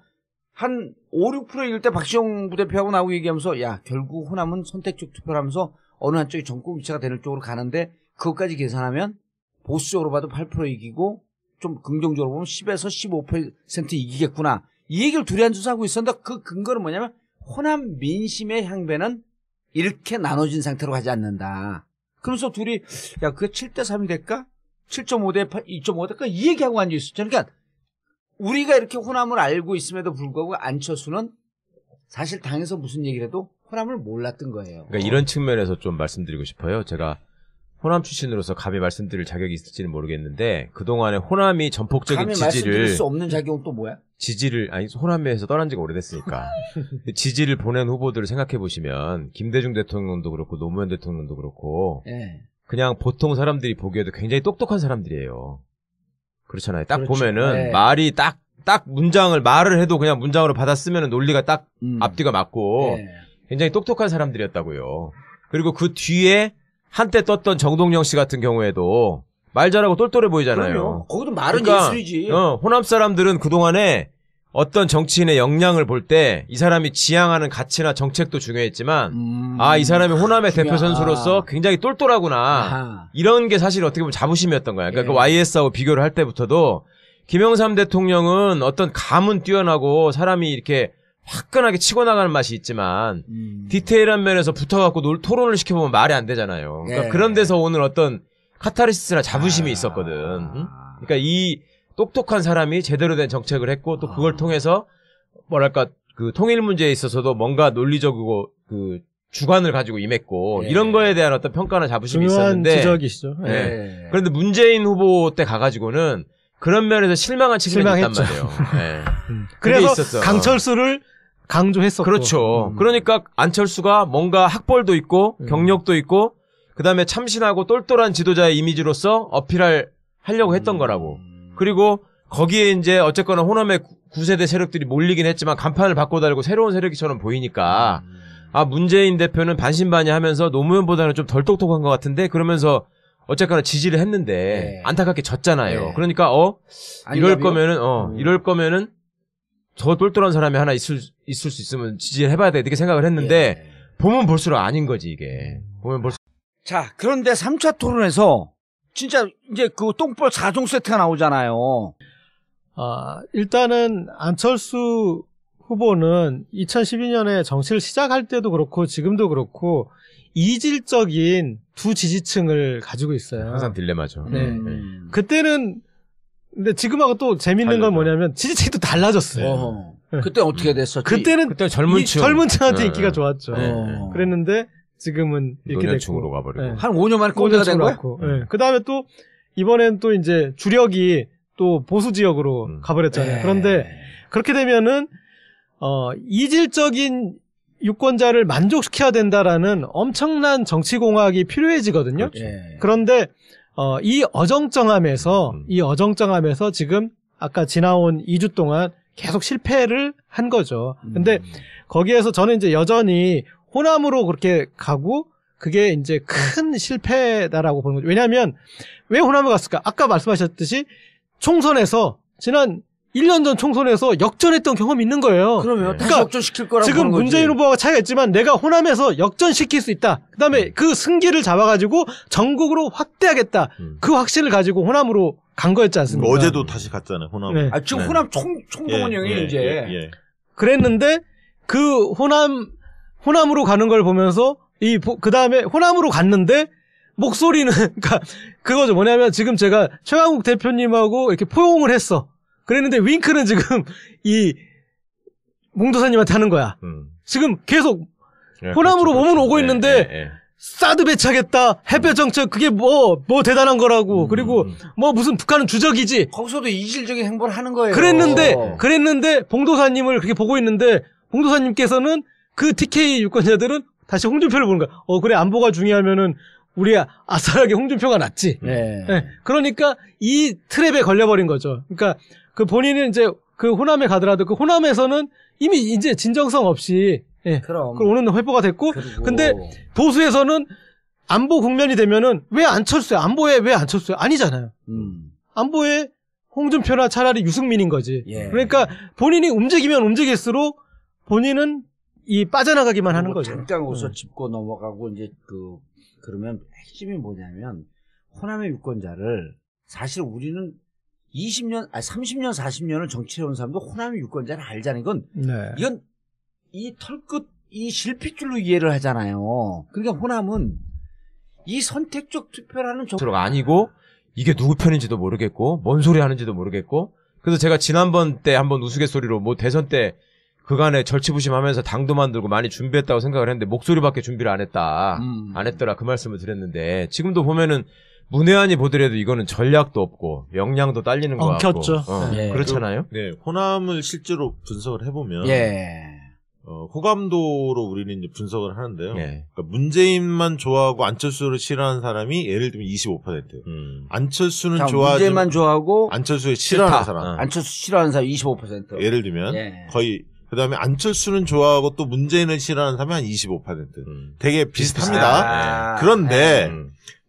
한 5, 6% 이럴 때 박시영 부대표하고 나오고 얘기하면서 야 결국 호남은 선택적 투표를 하면서 어느 한쪽이 정권 교체가 되는 쪽으로 가는데 그것까지 계산하면 보수적으로 봐도 8% 이기고 좀 긍정적으로 보면 10에서 15% 이기겠구나. 이 얘기를 둘이 앉아서 하고 있었는데 그 근거는 뭐냐면 호남 민심의 향배는 이렇게 나눠진 상태로 가지 않는다. 그러면서 둘이 야 그게 7대3이 될까? 7.5대 8, 2.5 될까? 이 얘기하고 앉아있었죠. 그러니까 우리가 이렇게 호남을 알고 있음에도 불구하고 안철수는 사실 당에서 무슨 얘기를 해도 호남을 몰랐던 거예요. 그러니까 이런 측면에서 좀 말씀드리고 싶어요. 제가 호남 출신으로서 감히 말씀드릴 자격이 있을지는 모르겠는데 그동안에 호남이 전폭적인 감히 지지를 말씀드릴 수 없는 자격은 또 뭐야? 호남에서 떠난 지가 오래됐으니까 지지를 보낸 후보들을 생각해 보시면 김대중 대통령도 그렇고 노무현 대통령도 그렇고 그냥 보통 사람들이 보기에도 굉장히 똑똑한 사람들이에요. 그렇잖아요. 딱 그렇죠. 보면은 네. 말이 딱 말을 해도 그냥 문장으로 받아쓰면 논리가 딱 앞뒤가 맞고 네. 굉장히 똑똑한 사람들이었다고요. 그리고 그 뒤에 한때 떴던 정동영 씨 같은 경우에도 말 잘하고 똘똘해 보이잖아요. 그럼요. 거기도 말은 그러니까, 예술이지. 호남 사람들은 그동안에 어떤 정치인의 역량을 볼 때 이 사람이 지향하는 가치나 정책도 중요했지만 이 사람이 호남의 대표 선수로서 굉장히 똘똘하구나. 아하. 이런 게 사실 어떻게 보면 자부심이었던 거야. 그러니까 예. 그 YS하고 비교를 할 때부터도 김영삼 대통령은 어떤 감은 뛰어나고 사람이 이렇게 화끈하게 치고 나가는 맛이 있지만 디테일한 면에서 붙어갖고 토론을 시켜보면 말이 안 되잖아요. 그러니까 예. 그런 데서 오는 어떤 카타르시스나 자부심이 있었거든. 응? 그러니까 이 똑똑한 사람이 제대로 된 정책을 했고 또 그걸 통해서 뭐랄까 그 통일 문제에 있어서도 뭔가 논리적이고 그 주관을 가지고 임했고 예. 이런 거에 대한 어떤 평가나 자부심이 중요한 있었는데 지적이시죠. 네. 예. 그런데 문재인 후보 때 가가지고는 그런 면에서 실망한 측면이 있단 실망했죠. 말이에요. 네. 그래서 그게 있었어. 강철수를 강조했었고. 그렇죠. 그러니까 안철수가 뭔가 학벌도 있고 경력도 있고 그다음에 참신하고 똘똘한 지도자의 이미지로서 하려고 했던 거라고. 그리고 거기에 이제 어쨌거나 호남의 9세대 세력들이 몰리긴 했지만 간판을 바꿔달고 새로운 세력이처럼 보이니까 문재인 대표는 반신반의하면서 노무현보다는 좀 덜 똑똑한 것 같은데 그러면서 어쨌거나 지지를 했는데 네. 안타깝게 졌잖아요. 네. 그러니까 이럴 거면은 저 똘똘한 사람이 하나 있을 수 있으면 지지를 해봐야 돼 이렇게 생각을 했는데 예. 보면 볼수록 아닌 거지 이게. 보면 볼수록 자, 그런데 3차 토론에서 진짜 이제 그 똥볼 4종 세트가 나오잖아요. 일단은 안철수 후보는 2012년에 정치를 시작할 때도 그렇고 지금도 그렇고 이질적인 두 지지층을 가지고 있어요. 항상 딜레마죠. 네. 그때는 근데 지금하고 또 재밌는 건 뭐냐면 지지층이 또 달라졌어요. 어허. 그때 어떻게 됐었지? 그때는 그때 젊은 층. 젊은 층한테 네. 인기가 좋았죠. 네. 그랬는데 지금은 이렇게 노년층으로 됐고. 가버리고. 네. 한 5년 만에 꼰대가 된 거야? 그 다음에 또 이번엔 또 이제 주력이 또 보수 지역으로 가버렸잖아요. 네. 그런데 그렇게 되면은 이질적인 유권자를 만족시켜야 된다라는 엄청난 정치 공학이 필요해지거든요. 그렇죠. 예. 그런데 이 어정쩡함에서 지금 아까 지나온 2주 동안 계속 실패를 한 거죠. 근데 거기에서 저는 이제 여전히 호남으로 그렇게 가고 그게 이제 큰 실패다라고 보는 거죠. 왜냐하면 왜 호남을 갔을까? 아까 말씀하셨듯이 총선에서 지난 1년 전 총선에서 역전했던 경험이 있는 거예요. 그러면 다시 그러니까 역전시킬 거라고 지금 보는 거지. 문재인 후보가 차이가 있지만 내가 호남에서 역전시킬 수 있다. 그다음에 그 승기를 잡아가지고 전국으로 확대하겠다. 그 확신을 가지고 호남으로 간 거였지 않습니까? 어제도 다시 갔잖아요, 호남. 네. 지금 네. 호남 총동원 형이 이제 예. 그랬는데 그 호남으로 가는 걸 보면서 그 다음에 호남으로 갔는데 목소리는 그러니까 그거죠. 뭐냐면 지금 제가 최강욱 대표님하고 이렇게 포용을 했어. 그랬는데 윙크는 지금 이 봉도사님한테 하는 거야. 지금 계속 호남으로 몸은 오고 있는데 사드 배치하겠다. 햇볕 정책 그게 뭐 대단한 거라고. 그리고 뭐 무슨 북한은 주적이지. 거기서도 이질적인 행보를 하는 거예요. 그랬는데 봉도사님을 그렇게 보고 있는데 봉도사님께서는 그 TK 유권자들은 다시 홍준표를 보는 거야. 그래 안보가 중요하면은 우리 아싸라게 홍준표가 낫지. 네. 네. 그러니까 이 트랩에 걸려버린 거죠. 그러니까 그 본인은 이제 그 호남에 가더라도 그 호남에서는 이미 이제 진정성 없이 그럼 오는 회포가 됐고 근데 보수에서는 안보 국면이 되면은 왜 안철수야? 안보에 왜 안철수야? 아니잖아요. 안보에 홍준표나 차라리 유승민인 거지. 예. 그러니까 본인이 움직이면 움직일수록 본인은 빠져나가기만 하는 거죠. 잠깐 웃어 짚고 넘어가고 이제 그러면 핵심이 뭐냐면 호남의 유권자를 사실 우리는 30년, 40년을 정치해온 사람도 호남의 유권자를 알자는 건 이건 이 털끝 이 실핏줄로 이해를 하잖아요. 그러니까 호남은 이 선택적 투표라는 정도가 아니고 이게 누구 편인지도 모르겠고 뭔 소리 하는지도 모르겠고 그래서 제가 지난번 때 한번 우스갯소리로 뭐 대선 때 그간에 절치부심하면서 당도 만들고 많이 준비했다고 생각을 했는데 목소리밖에 준비를 안 했다. 안 했더라 그 말씀을 드렸는데 지금도 보면은 문외한이 보더라도 이거는 전략도 없고 역량도 딸리는 것 같고 엉켰죠. 그렇잖아요. 네, 호남을 실제로 분석을 해보면 예. 호감도로 우리는 이제 분석을 하는데요. 예. 그러니까 문재인만 좋아하고 안철수를 싫어하는 사람이 예를 들면 25%. 안철수는 좋아하지 문재인만 좋아하고 안철수를 싫어하는 싫다. 사람. 안철수 싫어하는 사람 25%. 예를 들면 예. 거의 그다음에 안철수는 좋아하고 또 문재인을 싫어하는 사람이 한 25%. 되게 비슷합니다. 아, 그런데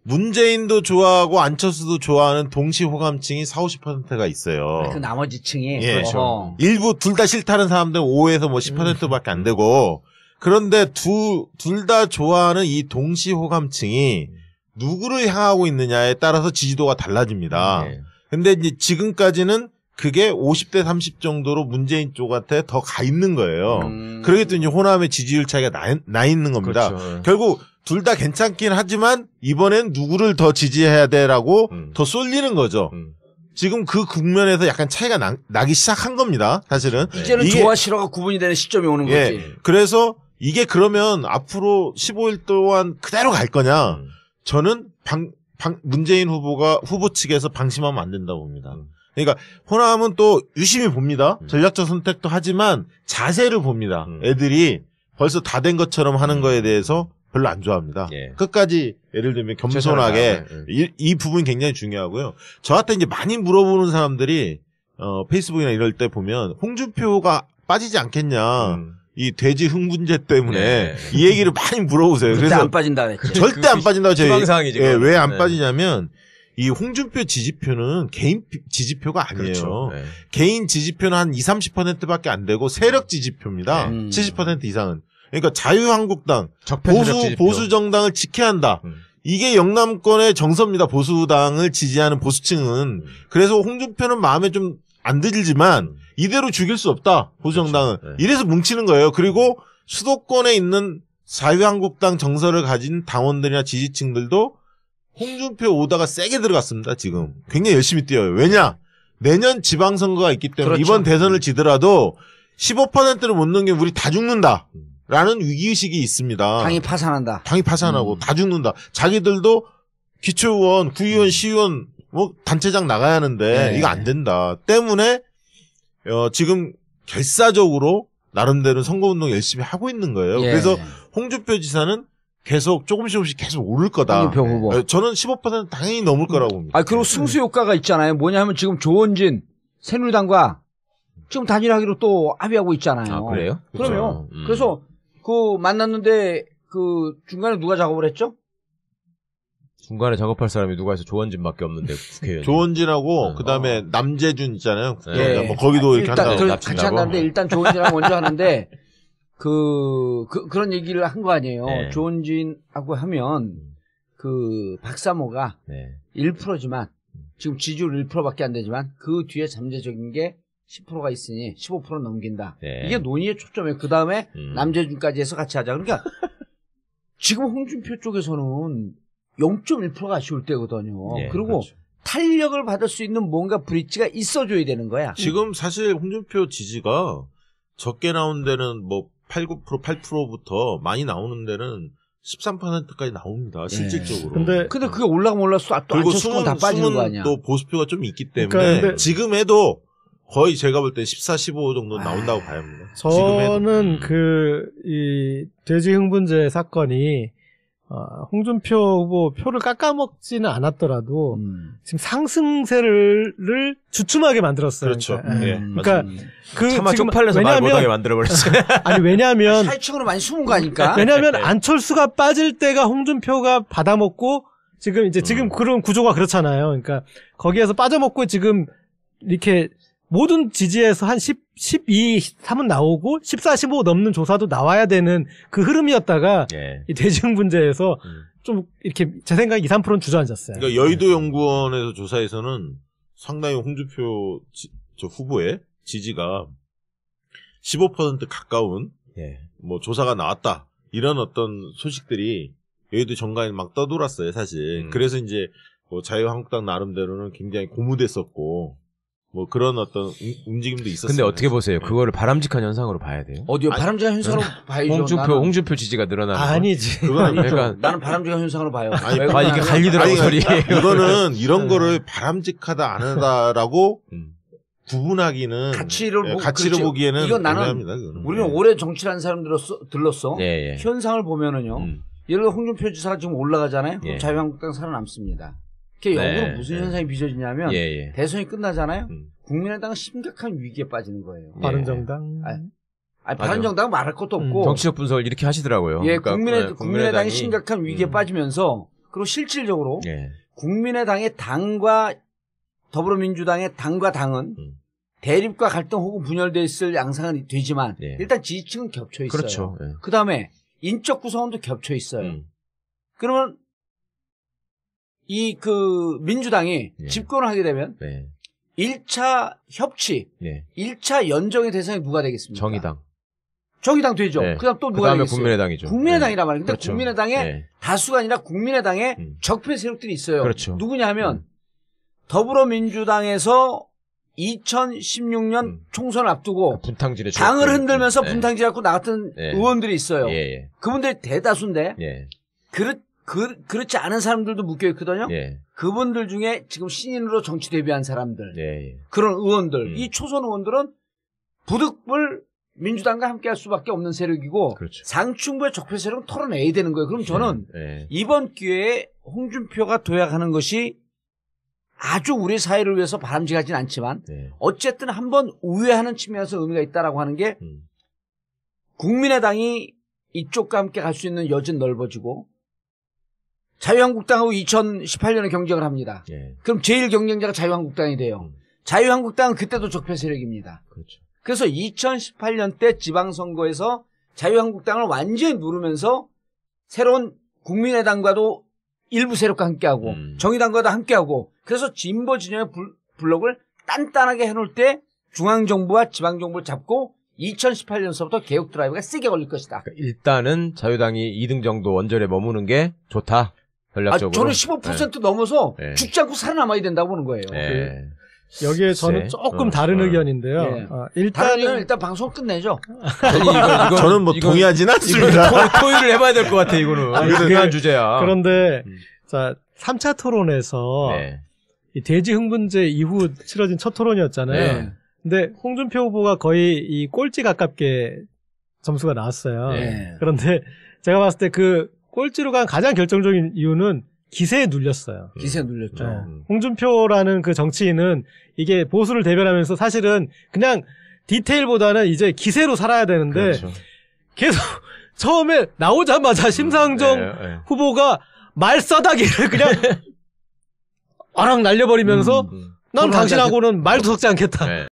문재인도 좋아하고 안철수도 좋아하는 동시 호감층이 40~50%가 있어요. 그 나머지 층이 예. 그렇죠. 일부 둘 다 싫다는 사람들은 5에서 뭐 10%밖에 안 되고 그런데 둘 다 좋아하는 이 동시 호감층이 누구를 향하고 있느냐에 따라서 지지도가 달라집니다. 예. 근데 이제 지금까지는 그게 50대 30 정도로 문재인 쪽한테 더 가 있는 거예요. 그러기 때문에 호남의 지지율 차이가 나 있는 겁니다. 그렇죠. 결국 둘 다 괜찮긴 하지만 이번엔 누구를 더 지지해야 돼라고 더 쏠리는 거죠. 지금 그 국면에서 약간 차이가 나기 시작한 겁니다. 사실은. 이제는 좋아 싫어가 구분이 되는 시점이 오는 예. 거지. 그래서 이게 그러면 앞으로 15일 동안 그대로 갈 거냐? 저는 문재인 후보 측에서 방심하면 안 된다고 봅니다. 그러니까 호남은 또 유심히 봅니다. 전략적 선택도 하지만 자세를 봅니다. 애들이 벌써 다 된 것처럼 하는 거에 대해서 별로 안 좋아합니다. 예. 끝까지 예를 들면 겸손하게 이 부분이 굉장히 중요하고요. 저한테 이제 많이 물어보는 사람들이 페이스북이나 이럴 때 보면 홍준표가 빠지지 않겠냐. 이 돼지 흥분제 때문에 예. 이 얘기를 많이 물어보세요. 절대 그래서 안 빠진다 그랬지. 절대 안 빠진다고 저희 희망사항이지. 예, 왜 안 네. 빠지냐면 이 홍준표 지지표는 개인 지지표가 아니에요. 그렇죠. 네. 개인 지지표는 한 20~30%밖에 안 되고 세력 지지표입니다. 70% 이상은. 그러니까 자유한국당 보수 정당을 지켜야 한다. 이게 영남권의 정서입니다. 보수당을 지지하는 보수층은. 그래서 홍준표는 마음에 좀 안 들지만 이대로 죽일 수 없다. 보수 정당은. 그렇죠. 네. 이래서 뭉치는 거예요. 그리고 수도권에 있는 자유한국당 정서를 가진 당원들이나 지지층들도 홍준표 오다가 세게 들어갔습니다. 지금 굉장히 열심히 뛰어요. 왜냐? 내년 지방선거가 있기 때문에 그렇죠. 이번 대선을 지더라도 15%를 못 넘기면 우리 다 죽는다. 라는 위기의식이 있습니다. 당이 파산한다. 당이 파산하고 다 죽는다. 자기들도 기초의원, 구의원, 시의원 뭐 단체장 나가야 하는데 네. 이거 안 된다. 때문에 지금 결사적으로 나름대로 선거운동 열심히 하고 있는 거예요. 예. 그래서 홍준표 지사는 계속 조금씩 계속 오를 거다. 홍준표 후보. 저는 15% 당연히 넘을 거라고 봅니다. 아, 그리고 승수 효과가 있잖아요. 뭐냐 하면 지금 조원진, 새누리당과 지금 단일하기로 또 합의하고 있잖아요. 아, 그래요? 그럼요. 그렇죠. 그래서 그 만났는데 그 중간에 누가 작업을 했죠? 중간에 작업할 사람이 누가 해서 조원진밖에 없는데 국회의원. 조원진하고 그다음에 남재준 있잖아요. 예. 뭐 거기도 이렇게 일단 한다고. 같이 한다는데 일단 조원진하고 먼저 하는데 그런 얘기를 한 거 아니에요. 네. 조원진하고 하면 그 박사모가 네. 1%지만 지금 지지율 1%밖에 안 되지만 그 뒤에 잠재적인 게 10%가 있으니 15% 넘긴다. 네. 이게 논의의 초점이에요. 그 다음에 남재준까지 해서 같이 하자. 그러니까 지금 홍준표 쪽에서는 0.1%가 아쉬울 때거든요. 네, 그리고 그렇죠. 탄력을 받을 수 있는 뭔가 브릿지가 있어줘야 되는 거야. 지금 사실 홍준표 지지가 적게 나온 데는 뭐 8~9%, 8%부터 많이 나오는 데는 13%까지 나옵니다. 실질적으로. 근데 그게 올라가면 올라서 또 그리고 안철수권 다 빠지는 거 아니야. 또 보수표가 좀 있기 때문에 그러니까 근데 지금 해도 거의 제가 볼 때 14, 15 정도 나온다고 봐야 합니다. 지금 해도. 저는 이 돼지 흥분제 사건이 홍준표 후보 표를 깎아먹지는 않았더라도 지금 상승세를 주춤하게 만들었어요. 그렇죠. 그러니까, 예, 그러니까 그 차마 지금 쪽팔려서 말 못하게 만들어버렸어요. 아니 왜냐하면 사회층으로 많이 숨은 거 아닐까? 왜냐하면 안철수가 빠질 때가 홍준표가 받아먹고 지금 그런 구조가 그렇잖아요. 그러니까 거기에서 빠져먹고 지금 이렇게 모든 지지에서 한 12, 3은 나오고 14, 15 넘는 조사도 나와야 되는 그 흐름이었다가 예. 이 대지흥분제에서 좀 이렇게 제 생각에 2, 3%는 주저앉았어요. 그러니까 여의도 연구원에서 조사에서는 상당히 홍준표 저 후보의 지지가 15% 가까운 예. 뭐 조사가 나왔다. 이런 어떤 소식들이 여의도 정가에 막 떠돌았어요, 사실. 그래서 이제 뭐 자유한국당 나름대로는 굉장히 고무됐었고 뭐 그런 어떤 움직임도 있었어요. 근데 어떻게 보세요? 그거를 바람직한 현상으로 봐야 돼요? 어디요? 바람직한 현상으로 봐야죠. 홍준표 지지가 늘어나는 거. 아니지. 그건 아니죠. 그러니까 나는 바람직한 현상으로 봐요. 아니, 왜 아 이게 그러냐면 갈리더라고 아니, 소리. 이거는 이런 거를 바람직하다 안 하다라고 구분하기는 가치를 가치를 그렇지. 보기에는 이건 나는 애매합니다, 그거는. 우리는 오래 정치를 한 사람들로서 예, 예. 현상을 보면은요. 예를 들어 홍준표 지사가 지금 올라가잖아요. 그럼 예. 자유한국당 살아남습니다. 그게 역으로 네, 무슨 네. 현상이 빚어지냐면 예, 예. 대선이 끝나잖아요. 국민의당은 심각한 위기에 빠지는 거예요. 예. 바른정당. 아니, 바른정당은 말할 것도 없고 정치적 분석을 이렇게 하시더라고요. 예, 그러니까, 국민의당이 심각한 위기에 빠지면서 그리고 실질적으로 예. 국민의당의 당과 더불어민주당의 당과 당은 대립과 갈등 혹은 분열돼 있을 양상은 되지만 예. 일단 지지층은 겹쳐 있어요. 그렇죠. 예. 그다음에 인적 구성원도 겹쳐 있어요. 그러면 이 민주당이 예. 집권을 하게 되면 네. 1차 협치, 예. 1차 연정의 대상이 누가 되겠습니까? 정의당 되죠. 네. 그다음 또 누가 그다음에 되겠어요? 국민의당이죠. 국민의당이란 말이에요. 근데 그렇죠. 국민의당의 예. 다수가 아니라 국민의당의 적폐 세력들이 있어요. 그렇죠. 누구냐 하면 더불어민주당에서 2016년 총선을 앞두고 분탕질에 당을 흔들면서 예. 분탕질 갖고 나갔던 예. 의원들이 있어요. 예, 예. 그분들이 대다수인데 예. 그렇지 않은 사람들도 묶여 있거든요. 예. 그분들 중에 지금 신인으로 정치 데뷔한 사람들, 예. 예. 그런 의원들, 이 초선 의원들은 부득불 민주당과 함께할 수밖에 없는 세력이고 그렇죠. 상층부의 적폐 세력은 털어내야 되는 거예요. 그럼 저는 예. 이번 기회에 홍준표가 도약하는 것이 아주 우리 사회를 위해서 바람직하진 않지만 예. 어쨌든 한번 우회하는 측면에서 의미가 있다라고 하는 게 국민의당이 이쪽과 함께 갈 수 있는 여지는 넓어지고 자유한국당하고 2018년에 경쟁을 합니다. 예. 그럼 제일 경쟁자가 자유한국당이 돼요. 자유한국당은 그때도 적폐 세력입니다. 그렇죠. 그래서 2018년 때 지방선거에서 자유한국당을 완전히 누르면서 새로운 국민의당과도 일부 세력과 함께하고 정의당과도 함께하고 그래서 진보 진영의 블록을 단단하게 해놓을 때 중앙정부와 지방정부를 잡고 2018년서부터 개혁 드라이브가 세게 걸릴 것이다. 그러니까 일단은 자유당이 2등 정도 원절에 머무는 게 좋다. 전략적으로. 저는 15% 넘어서 네. 죽지 않고 살아남아야 된다고 보는 거예요. 예. 여기에 저는 글쎄. 조금 다른 의견인데요. 예. 일단은 일단 방송 끝내죠. 아니, 이건 저는 뭐 동의하진 않습니다. 토의를 해봐야 될 것 같아, 이거는. 중요한 주제야. 그런데 자 3차 토론에서 네. 이 대지 흥분제 이후 치러진 첫 토론이었잖아요. 네. 근데 홍준표 후보가 거의 이 꼴찌 가깝게 점수가 나왔어요. 네. 그런데 제가 봤을 때 그 꼴찌로 간 가장 결정적인 이유는 기세에 눌렸어요. 기세 눌렸죠. 네. 홍준표라는 그 정치인은 이게 보수를 대변하면서 사실은 그냥 디테일보다는 이제 기세로 살아야 되는데 그렇죠. 계속 처음에 나오자마자 심상정 네. 후보가 말싸다기를 그냥 어랑 날려버리면서 난 당신하고는 말도 섞지 않겠다. 네.